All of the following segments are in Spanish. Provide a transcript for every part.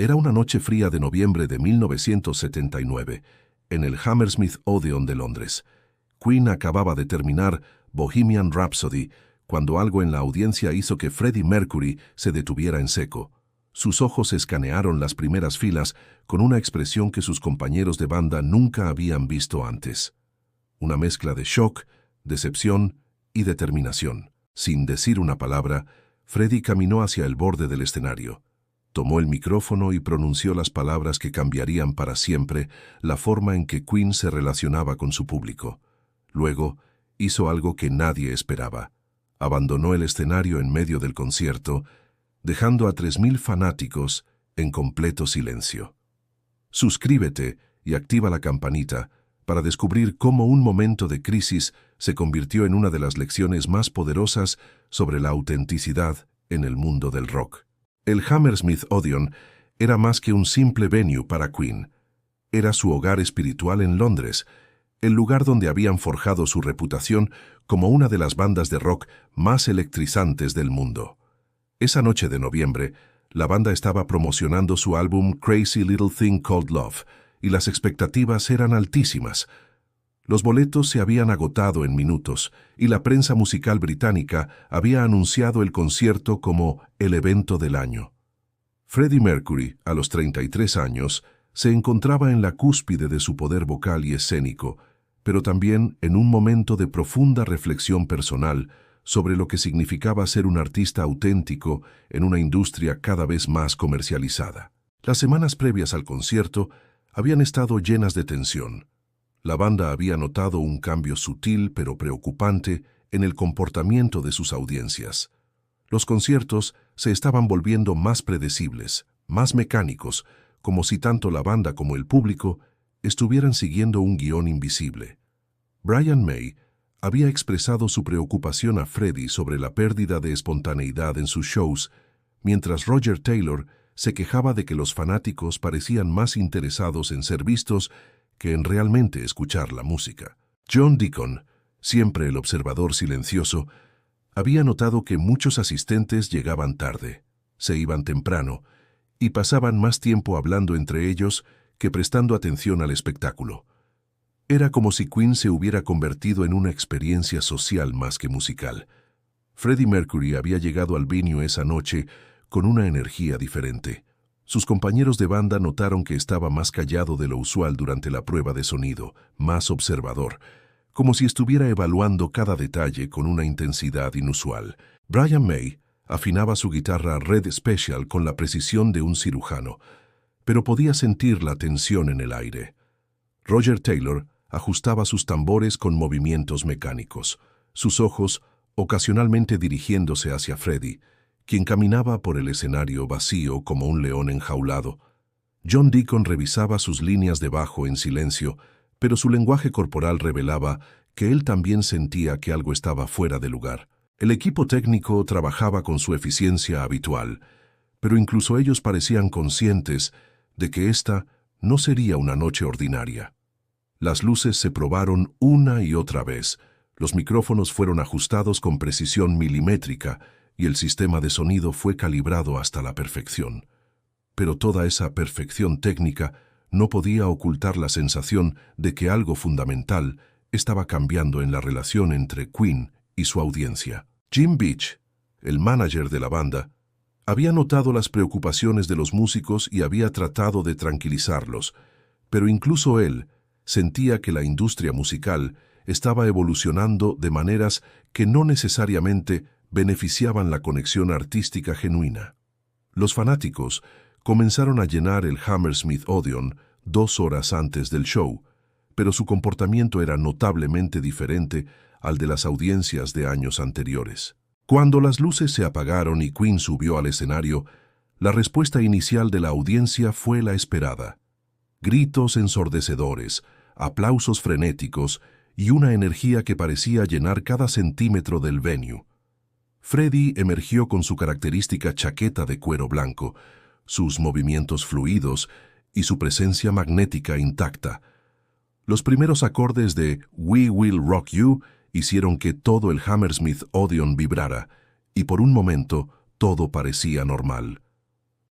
Era una noche fría de noviembre de 1979, en el Hammersmith Odeon de Londres. Queen acababa de terminar Bohemian Rhapsody cuando algo en la audiencia hizo que Freddie Mercury se detuviera en seco. Sus ojos escanearon las primeras filas con una expresión que sus compañeros de banda nunca habían visto antes. Una mezcla de shock, decepción y determinación. Sin decir una palabra, Freddie caminó hacia el borde del escenario. Tomó el micrófono y pronunció las palabras que cambiarían para siempre la forma en que Queen se relacionaba con su público. Luego, hizo algo que nadie esperaba. Abandonó el escenario en medio del concierto, dejando a 3.000 fanáticos en completo silencio. Suscríbete y activa la campanita para descubrir cómo un momento de crisis se convirtió en una de las lecciones más poderosas sobre la autenticidad en el mundo del rock. El Hammersmith Odeon era más que un simple venue para Queen. Era su hogar espiritual en Londres, el lugar donde habían forjado su reputación como una de las bandas de rock más electrizantes del mundo. Esa noche de noviembre, la banda estaba promocionando su álbum Crazy Little Thing Called Love, y las expectativas eran altísimas. Los boletos se habían agotado en minutos, y la prensa musical británica había anunciado el concierto como el evento del año. Freddie Mercury, a los 33 años, se encontraba en la cúspide de su poder vocal y escénico, pero también en un momento de profunda reflexión personal sobre lo que significaba ser un artista auténtico en una industria cada vez más comercializada. Las semanas previas al concierto habían estado llenas de tensión. La banda había notado un cambio sutil pero preocupante en el comportamiento de sus audiencias. Los conciertos se estaban volviendo más predecibles, más mecánicos, como si tanto la banda como el público estuvieran siguiendo un guión invisible. Brian May había expresado su preocupación a Freddie sobre la pérdida de espontaneidad en sus shows, mientras Roger Taylor se quejaba de que los fanáticos parecían más interesados en ser vistos que en realmente escuchar la música. John Deacon, siempre el observador silencioso, había notado que muchos asistentes llegaban tarde, se iban temprano y pasaban más tiempo hablando entre ellos que prestando atención al espectáculo. Era como si Queen se hubiera convertido en una experiencia social más que musical. Freddie Mercury había llegado al venue esa noche con una energía diferente. Sus compañeros de banda notaron que estaba más callado de lo usual durante la prueba de sonido, más observador, como si estuviera evaluando cada detalle con una intensidad inusual. Brian May afinaba su guitarra Red Special con la precisión de un cirujano, pero podía sentir la tensión en el aire. Roger Taylor ajustaba sus tambores con movimientos mecánicos, sus ojos ocasionalmente dirigiéndose hacia Freddie, quien caminaba por el escenario vacío como un león enjaulado. John Deacon revisaba sus líneas de bajo en silencio, pero su lenguaje corporal revelaba que él también sentía que algo estaba fuera de lugar. El equipo técnico trabajaba con su eficiencia habitual, pero incluso ellos parecían conscientes de que esta no sería una noche ordinaria. Las luces se probaron una y otra vez, los micrófonos fueron ajustados con precisión milimétrica y el sistema de sonido fue calibrado hasta la perfección. Pero toda esa perfección técnica no podía ocultar la sensación de que algo fundamental estaba cambiando en la relación entre Queen y su audiencia. Jim Beach, el manager de la banda, había notado las preocupaciones de los músicos y había tratado de tranquilizarlos, pero incluso él sentía que la industria musical estaba evolucionando de maneras que no necesariamente beneficiaban la conexión artística genuina. Los fanáticos comenzaron a llenar el Hammersmith Odeon 2 horas antes del show, pero su comportamiento era notablemente diferente al de las audiencias de años anteriores. Cuando las luces se apagaron y Queen subió al escenario, la respuesta inicial de la audiencia fue la esperada. Gritos ensordecedores, aplausos frenéticos y una energía que parecía llenar cada centímetro del venue. Freddie emergió con su característica chaqueta de cuero blanco, sus movimientos fluidos y su presencia magnética intacta. Los primeros acordes de We Will Rock You hicieron que todo el Hammersmith Odeon vibrara, y por un momento todo parecía normal.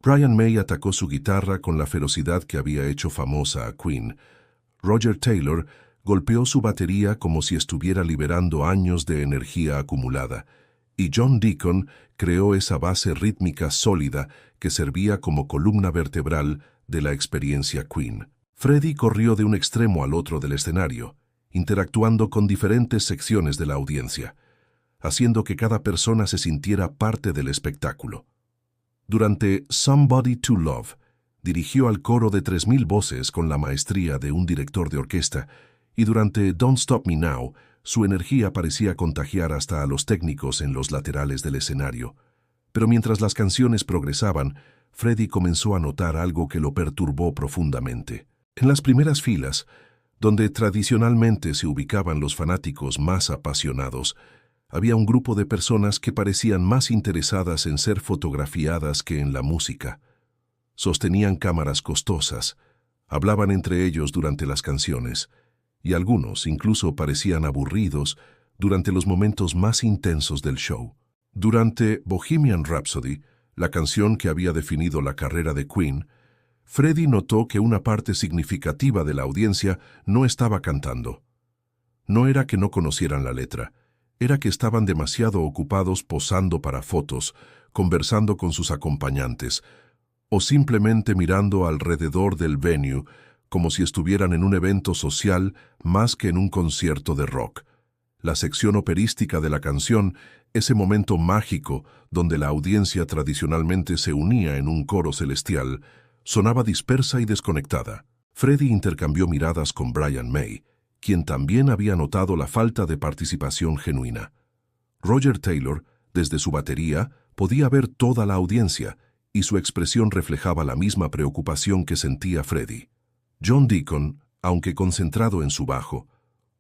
Brian May atacó su guitarra con la ferocidad que había hecho famosa a Queen. Roger Taylor golpeó su batería como si estuviera liberando años de energía acumulada, y John Deacon creó esa base rítmica sólida que servía como columna vertebral de la experiencia Queen. Freddie corrió de un extremo al otro del escenario, interactuando con diferentes secciones de la audiencia, haciendo que cada persona se sintiera parte del espectáculo. Durante Somebody to Love, dirigió al coro de 3000 voces con la maestría de un director de orquesta, y durante Don't Stop Me Now, su energía parecía contagiar hasta a los técnicos en los laterales del escenario. Pero mientras las canciones progresaban, Freddie comenzó a notar algo que lo perturbó profundamente. En las primeras filas, donde tradicionalmente se ubicaban los fanáticos más apasionados, había un grupo de personas que parecían más interesadas en ser fotografiadas que en la música. Sostenían cámaras costosas, hablaban entre ellos durante las canciones, y algunos incluso parecían aburridos durante los momentos más intensos del show. Durante Bohemian Rhapsody, la canción que había definido la carrera de Queen, Freddie notó que una parte significativa de la audiencia no estaba cantando. No era que no conocieran la letra, era que estaban demasiado ocupados posando para fotos, conversando con sus acompañantes, o simplemente mirando alrededor del venue como si estuvieran en un evento social más que en un concierto de rock. La sección operística de la canción, ese momento mágico donde la audiencia tradicionalmente se unía en un coro celestial, sonaba dispersa y desconectada. Freddie intercambió miradas con Brian May, quien también había notado la falta de participación genuina. Roger Taylor, desde su batería, podía ver toda la audiencia, y su expresión reflejaba la misma preocupación que sentía Freddie. John Deacon, aunque concentrado en su bajo,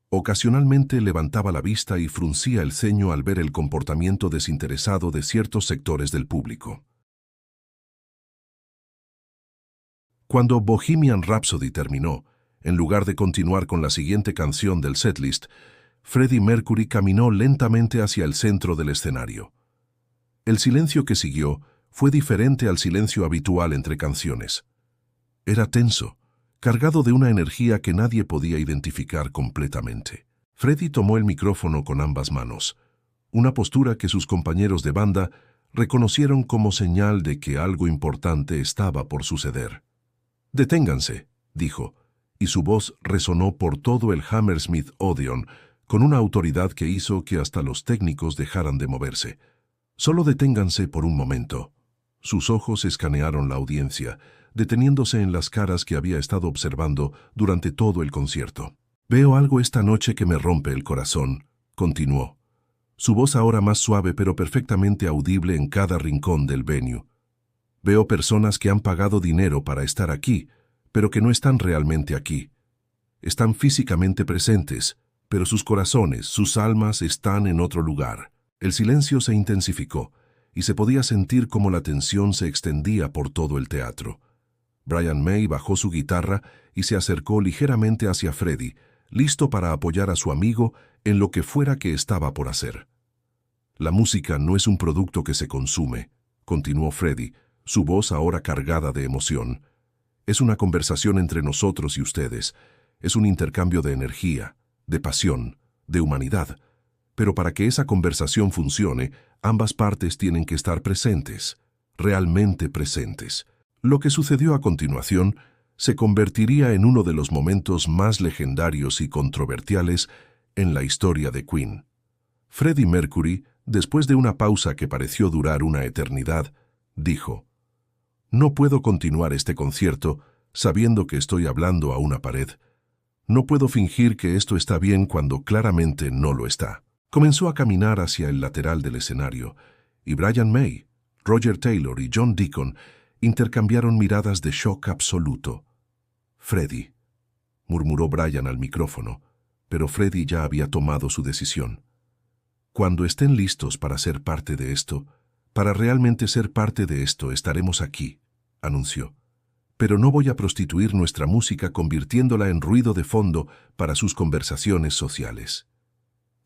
ocasionalmente levantaba la vista y fruncía el ceño al ver el comportamiento desinteresado de ciertos sectores del público. Cuando Bohemian Rhapsody terminó, en lugar de continuar con la siguiente canción del setlist, Freddie Mercury caminó lentamente hacia el centro del escenario. El silencio que siguió fue diferente al silencio habitual entre canciones. Era tenso, cargado de una energía que nadie podía identificar completamente. Freddie tomó el micrófono con ambas manos, una postura que sus compañeros de banda reconocieron como señal de que algo importante estaba por suceder. «Deténganse», dijo, y su voz resonó por todo el Hammersmith Odeon con una autoridad que hizo que hasta los técnicos dejaran de moverse. «Solo deténganse por un momento». Sus ojos escanearon la audiencia, deteniéndose en las caras que había estado observando durante todo el concierto. «Veo algo esta noche que me rompe el corazón», continuó. Su voz ahora más suave pero perfectamente audible en cada rincón del venue. «Veo personas que han pagado dinero para estar aquí, pero que no están realmente aquí. Están físicamente presentes, pero sus corazones, sus almas están en otro lugar». El silencio se intensificó, y se podía sentir cómo la tensión se extendía por todo el teatro. Brian May bajó su guitarra y se acercó ligeramente hacia Freddie, listo para apoyar a su amigo en lo que fuera que estaba por hacer. «La música no es un producto que se consume», continuó Freddie, su voz ahora cargada de emoción. «Es una conversación entre nosotros y ustedes. Es un intercambio de energía, de pasión, de humanidad. Pero para que esa conversación funcione, ambas partes tienen que estar presentes, realmente presentes». Lo que sucedió a continuación se convertiría en uno de los momentos más legendarios y controversiales en la historia de Queen. Freddie Mercury, después de una pausa que pareció durar una eternidad, dijo: «No puedo continuar este concierto sabiendo que estoy hablando a una pared. No puedo fingir que esto está bien cuando claramente no lo está». Comenzó a caminar hacia el lateral del escenario, y Brian May, Roger Taylor y John Deacon intercambiaron miradas de shock absoluto. «Freddie», murmuró Brian al micrófono, pero Freddie ya había tomado su decisión. «Cuando estén listos para ser parte de esto, para realmente ser parte de esto, estaremos aquí», anunció. «Pero no voy a prostituir nuestra música convirtiéndola en ruido de fondo para sus conversaciones sociales».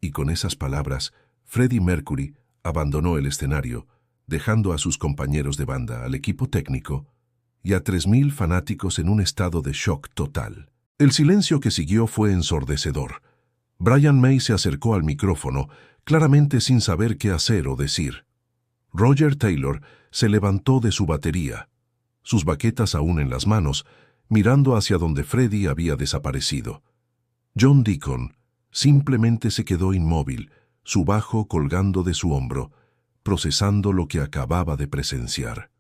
Y con esas palabras, Freddie Mercury abandonó el escenario, dejando a sus compañeros de banda, al equipo técnico y a 3.000 fanáticos en un estado de shock total. El silencio que siguió fue ensordecedor. Brian May se acercó al micrófono, claramente sin saber qué hacer o decir. Roger Taylor se levantó de su batería, sus baquetas aún en las manos, mirando hacia donde Freddie había desaparecido. John Deacon simplemente se quedó inmóvil, su bajo colgando de su hombro, procesando lo que acababa de presenciar.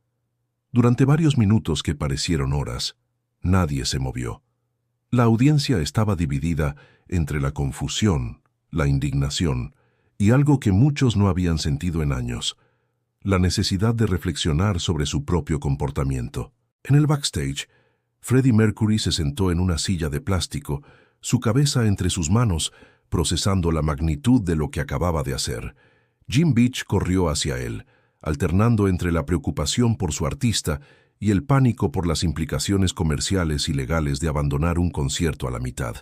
Durante varios minutos que parecieron horas, nadie se movió. La audiencia estaba dividida entre la confusión, la indignación y algo que muchos no habían sentido en años: la necesidad de reflexionar sobre su propio comportamiento. En el backstage, Freddie Mercury se sentó en una silla de plástico, su cabeza entre sus manos, procesando la magnitud de lo que acababa de hacer. Jim Beach corrió hacia él, alternando entre la preocupación por su artista y el pánico por las implicaciones comerciales y legales de abandonar un concierto a la mitad.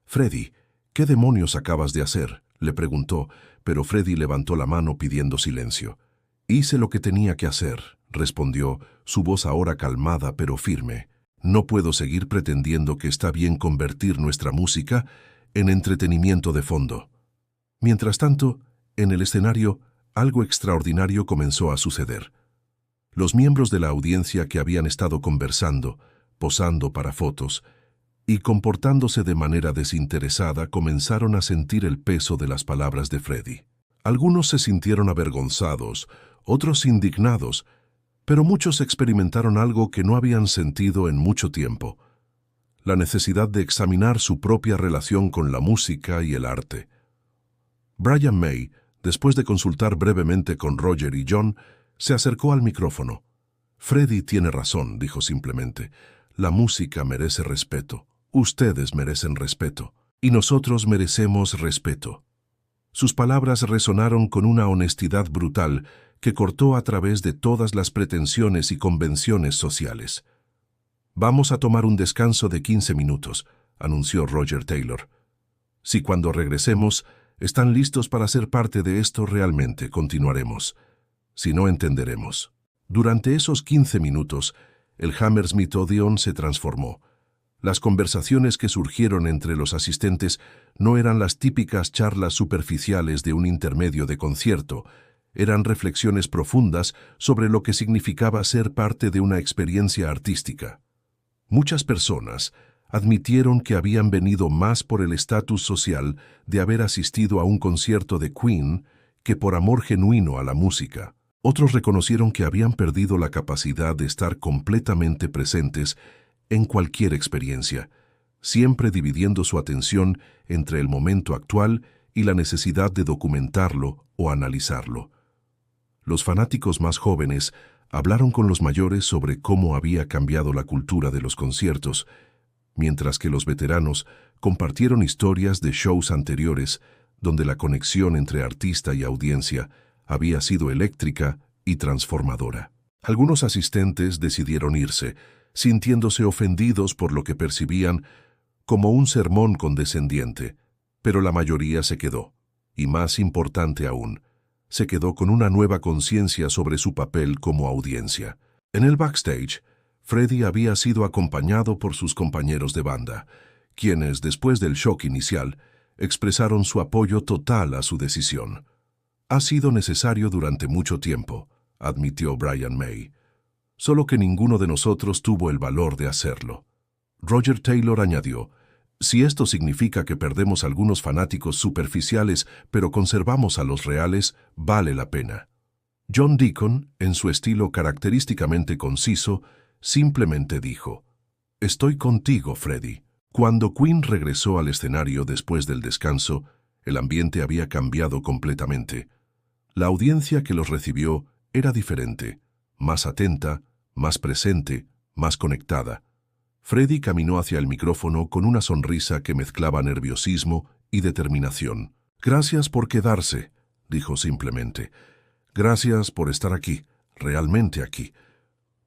«Freddie, ¿qué demonios acabas de hacer?», le preguntó, pero Freddie levantó la mano pidiendo silencio. «Hice lo que tenía que hacer», respondió, su voz ahora calmada pero firme. «No puedo seguir pretendiendo que está bien convertir nuestra música en entretenimiento de fondo». Mientras tanto, en el escenario, algo extraordinario comenzó a suceder. Los miembros de la audiencia que habían estado conversando, posando para fotos y comportándose de manera desinteresada comenzaron a sentir el peso de las palabras de Freddie. Algunos se sintieron avergonzados, otros indignados, pero muchos experimentaron algo que no habían sentido en mucho tiempo: la necesidad de examinar su propia relación con la música y el arte. Brian May, después de consultar brevemente con Roger y John, se acercó al micrófono. «Freddie tiene razón», dijo simplemente. «La música merece respeto. Ustedes merecen respeto. Y nosotros merecemos respeto». Sus palabras resonaron con una honestidad brutal que cortó a través de todas las pretensiones y convenciones sociales. «Vamos a tomar un descanso de 15 minutos», anunció Roger Taylor. «Si cuando regresemos están listos para ser parte de esto realmente, continuaremos. Si no, entenderemos». Durante esos 15 minutos, el Hammersmith Odeon se transformó. Las conversaciones que surgieron entre los asistentes no eran las típicas charlas superficiales de un intermedio de concierto, eran reflexiones profundas sobre lo que significaba ser parte de una experiencia artística. Muchas personas admitieron que habían venido más por el estatus social de haber asistido a un concierto de Queen que por amor genuino a la música. Otros reconocieron que habían perdido la capacidad de estar completamente presentes en cualquier experiencia, siempre dividiendo su atención entre el momento actual y la necesidad de documentarlo o analizarlo. Los fanáticos más jóvenes hablaron con los mayores sobre cómo había cambiado la cultura de los conciertos, mientras que los veteranos compartieron historias de shows anteriores donde la conexión entre artista y audiencia había sido eléctrica y transformadora. Algunos asistentes decidieron irse, sintiéndose ofendidos por lo que percibían como un sermón condescendiente, pero la mayoría se quedó, y más importante aún, se quedó con una nueva conciencia sobre su papel como audiencia. En el backstage, Freddie había sido acompañado por sus compañeros de banda, quienes, después del shock inicial, expresaron su apoyo total a su decisión. «Ha sido necesario durante mucho tiempo», admitió Brian May, «solo que ninguno de nosotros tuvo el valor de hacerlo». Roger Taylor añadió: «Si esto significa que perdemos algunos fanáticos superficiales pero conservamos a los reales, vale la pena». John Deacon, en su estilo característicamente conciso, simplemente dijo: «Estoy contigo, Freddie». Cuando Queen regresó al escenario después del descanso, el ambiente había cambiado completamente. La audiencia que los recibió era diferente, más atenta, más presente, más conectada. Freddie caminó hacia el micrófono con una sonrisa que mezclaba nerviosismo y determinación. «Gracias por quedarse», dijo simplemente. «Gracias por estar aquí, realmente aquí».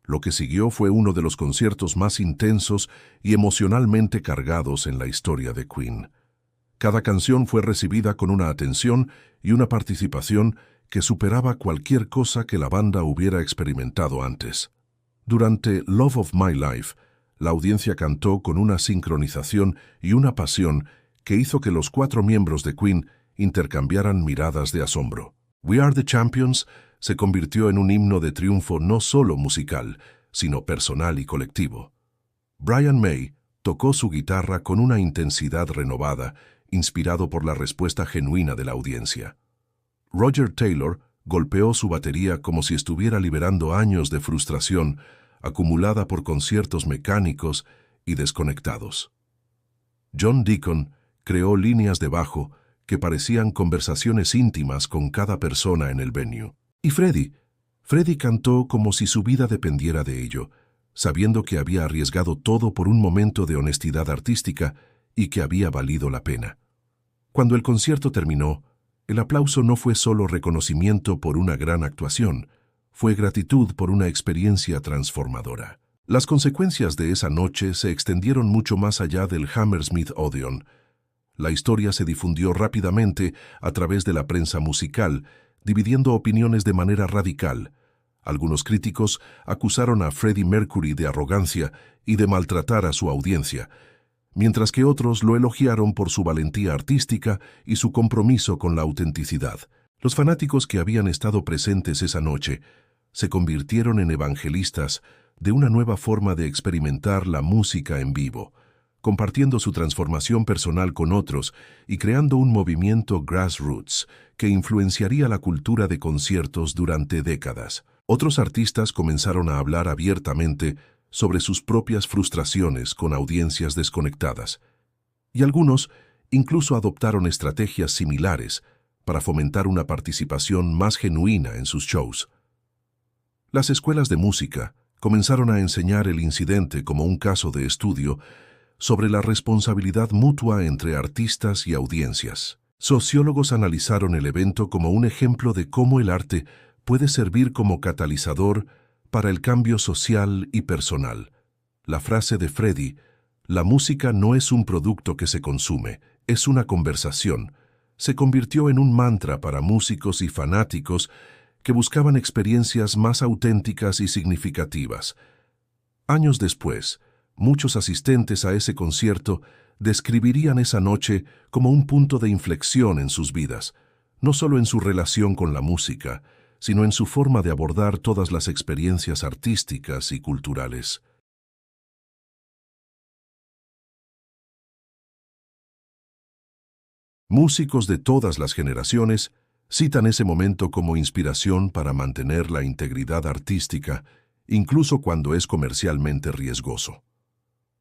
Lo que siguió fue uno de los conciertos más intensos y emocionalmente cargados en la historia de Queen. Cada canción fue recibida con una atención y una participación que superaba cualquier cosa que la banda hubiera experimentado antes. Durante Love of My Life, la audiencia cantó con una sincronización y una pasión que hizo que los 4 miembros de Queen intercambiaran miradas de asombro. We Are the Champions se convirtió en un himno de triunfo no solo musical, sino personal y colectivo. Brian May tocó su guitarra con una intensidad renovada, inspirado por la respuesta genuina de la audiencia. Roger Taylor golpeó su batería como si estuviera liberando años de frustración acumulada por conciertos mecánicos y desconectados. John Deacon creó líneas de bajo que parecían conversaciones íntimas con cada persona en el venue. Y Freddie cantó como si su vida dependiera de ello, sabiendo que había arriesgado todo por un momento de honestidad artística y que había valido la pena. Cuando el concierto terminó, el aplauso no fue solo reconocimiento por una gran actuación, fue gratitud por una experiencia transformadora. Las consecuencias de esa noche se extendieron mucho más allá del Hammersmith Odeon. La historia se difundió rápidamente a través de la prensa musical, dividiendo opiniones de manera radical. Algunos críticos acusaron a Freddie Mercury de arrogancia y de maltratar a su audiencia, mientras que otros lo elogiaron por su valentía artística y su compromiso con la autenticidad. Los fanáticos que habían estado presentes esa noche se convirtieron en evangelistas de una nueva forma de experimentar la música en vivo, compartiendo su transformación personal con otros y creando un movimiento grassroots que influenciaría la cultura de conciertos durante décadas. Otros artistas comenzaron a hablar abiertamente sobre sus propias frustraciones con audiencias desconectadas, y algunos incluso adoptaron estrategias similares para fomentar una participación más genuina en sus shows. Las escuelas de música comenzaron a enseñar el incidente como un caso de estudio sobre la responsabilidad mutua entre artistas y audiencias. Sociólogos analizaron el evento como un ejemplo de cómo el arte puede servir como catalizador para el cambio social y personal. La frase de Freddie, "La música no es un producto que se consume, es una conversación", se convirtió en un mantra para músicos y fanáticos que buscaban experiencias más auténticas y significativas. Años después, muchos asistentes a ese concierto describirían esa noche como un punto de inflexión en sus vidas, no solo en su relación con la música, sino en su forma de abordar todas las experiencias artísticas y culturales. Músicos de todas las generaciones citan ese momento como inspiración para mantener la integridad artística, incluso cuando es comercialmente riesgoso.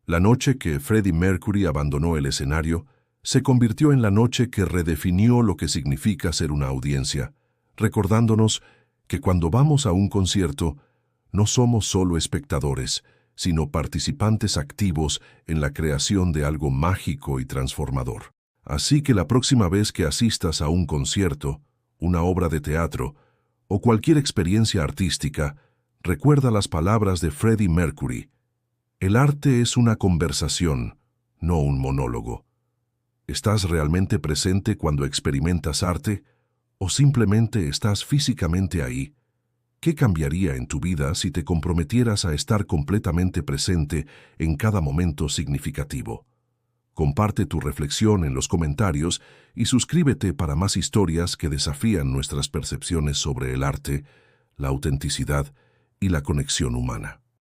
La noche que Freddie Mercury abandonó el escenario se convirtió en la noche que redefinió lo que significa ser una audiencia, recordándonos que cuando vamos a un concierto no somos solo espectadores, sino participantes activos en la creación de algo mágico y transformador. Así que la próxima vez que asistas a un concierto, una obra de teatro o cualquier experiencia artística, recuerda las palabras de Freddie Mercury: "El arte es una conversación, no un monólogo". ¿Estás realmente presente cuando experimentas arte o simplemente estás físicamente ahí? ¿Qué cambiaría en tu vida si te comprometieras a estar completamente presente en cada momento significativo? Comparte tu reflexión en los comentarios y suscríbete para más historias que desafían nuestras percepciones sobre el arte, la autenticidad y la conexión humana.